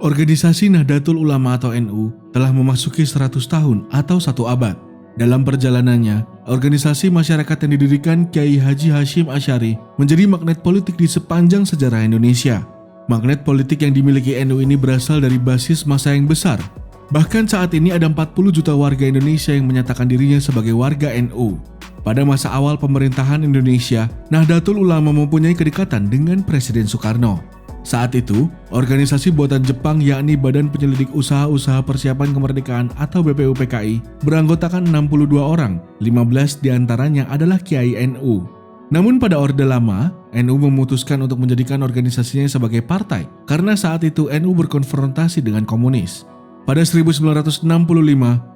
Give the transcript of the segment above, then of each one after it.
Organisasi Nahdlatul Ulama atau NU telah memasuki 100 tahun atau 1 abad. Dalam perjalanannya, organisasi masyarakat yang didirikan Kiai Haji Hashim Asy'ari menjadi magnet politik di sepanjang sejarah Indonesia. Magnet politik yang dimiliki NU ini berasal dari basis massa yang besar. Bahkan saat ini ada 40 juta warga Indonesia yang menyatakan dirinya sebagai warga NU. Pada masa awal pemerintahan Indonesia, Nahdlatul Ulama mempunyai kedekatan dengan Presiden Soekarno. Saat itu, organisasi buatan Jepang yakni Badan Penyelidik Usaha-Usaha Persiapan Kemerdekaan atau BPUPKI beranggotakan 62 orang, 15 diantaranya adalah Kiai NU. Namun pada Orde Lama, NU memutuskan untuk menjadikan organisasinya sebagai partai karena saat itu NU berkonfrontasi dengan komunis. Pada 1965,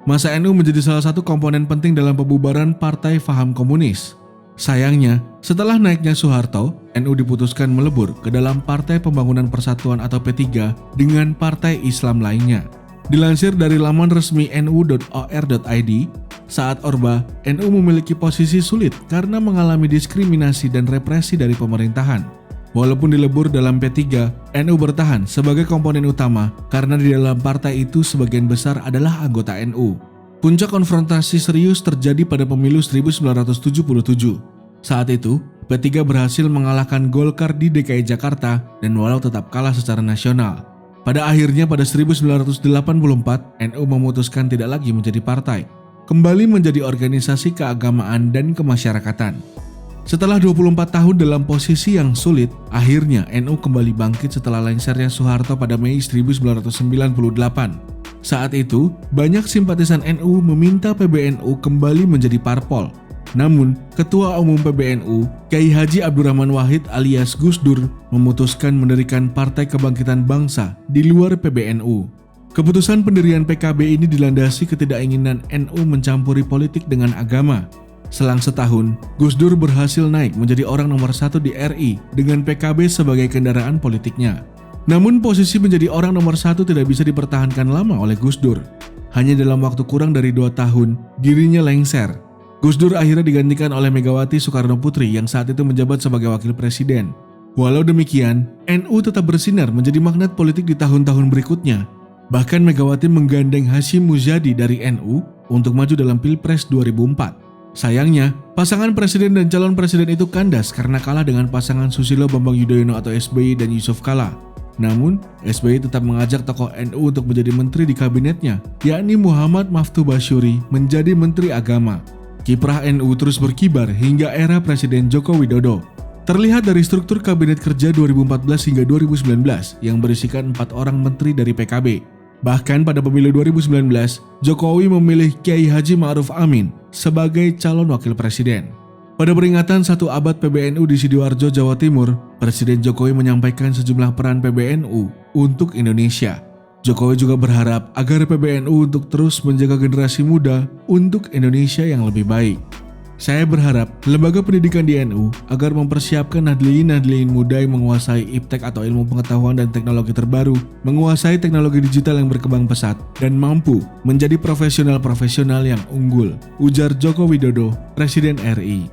masa NU menjadi salah satu komponen penting dalam pembubaran Partai Faham Komunis. Sayangnya, setelah naiknya Soeharto, NU diputuskan melebur ke dalam Partai Pembangunan Persatuan atau P3 dengan partai Islam lainnya. Dilansir dari laman resmi nu.or.id, saat Orba, NU memiliki posisi sulit karena mengalami diskriminasi dan represi dari pemerintahan. Walaupun dilebur dalam P3, NU bertahan sebagai komponen utama karena di dalam partai itu sebagian besar adalah anggota NU. Puncak konfrontasi serius terjadi pada pemilu 1977. Saat itu, P3 berhasil mengalahkan Golkar di DKI Jakarta dan walau tetap kalah secara nasional. Pada akhirnya pada 1984, NU memutuskan tidak lagi menjadi partai, kembali menjadi organisasi keagamaan dan kemasyarakatan. Setelah 24 tahun dalam posisi yang sulit, akhirnya NU kembali bangkit setelah lengsernya Soeharto pada Mei 1998. Saat itu, banyak simpatisan NU meminta PBNU kembali menjadi parpol. Namun, Ketua Umum PBNU, Kiai Haji Abdurrahman Wahid alias Gus Dur, memutuskan mendirikan Partai Kebangkitan Bangsa di luar PBNU. Keputusan pendirian PKB ini dilandasi ketidakinginan NU mencampuri politik dengan agama. Selang setahun, Gus Dur berhasil naik menjadi orang nomor 1 di RI dengan PKB sebagai kendaraan politiknya. Namun posisi menjadi orang nomor 1 tidak bisa dipertahankan lama oleh Gus Dur. Hanya dalam waktu kurang dari 2 tahun, dirinya lengser. Gus Dur akhirnya digantikan oleh Megawati Soekarno Putri yang saat itu menjabat sebagai wakil presiden. Walau demikian, NU tetap bersinar menjadi magnet politik di tahun-tahun berikutnya. Bahkan Megawati menggandeng Hasyim Muzadi dari NU untuk maju dalam Pilpres 2004. Sayangnya, pasangan presiden dan calon presiden itu kandas karena kalah dengan pasangan Susilo Bambang Yudhoyono atau SBY dan Yusuf Kala. Namun, SBY tetap mengajak tokoh NU untuk menjadi menteri di kabinetnya, yakni Muhammad Maftuh Basyuri menjadi Menteri Agama. Kiprah NU terus berkibar hingga era Presiden Joko Widodo. Terlihat dari struktur Kabinet Kerja 2014 hingga 2019 yang berisikan 4 orang menteri dari PKB. Bahkan pada pemilu 2019, Jokowi memilih Kiai Haji Ma'ruf Amin sebagai calon wakil presiden. Pada peringatan 1 abad PBNU di Sidoarjo, Jawa Timur, Presiden Jokowi menyampaikan sejumlah peran PBNU untuk Indonesia. Jokowi juga berharap agar PBNU untuk terus menjaga generasi muda untuk Indonesia yang lebih baik. Saya berharap lembaga pendidikan di NU agar mempersiapkan nadliin muda yang menguasai iptek atau ilmu pengetahuan dan teknologi terbaru, menguasai teknologi digital yang berkembang pesat, dan mampu menjadi profesional-profesional yang unggul, ujar Joko Widodo, Presiden RI.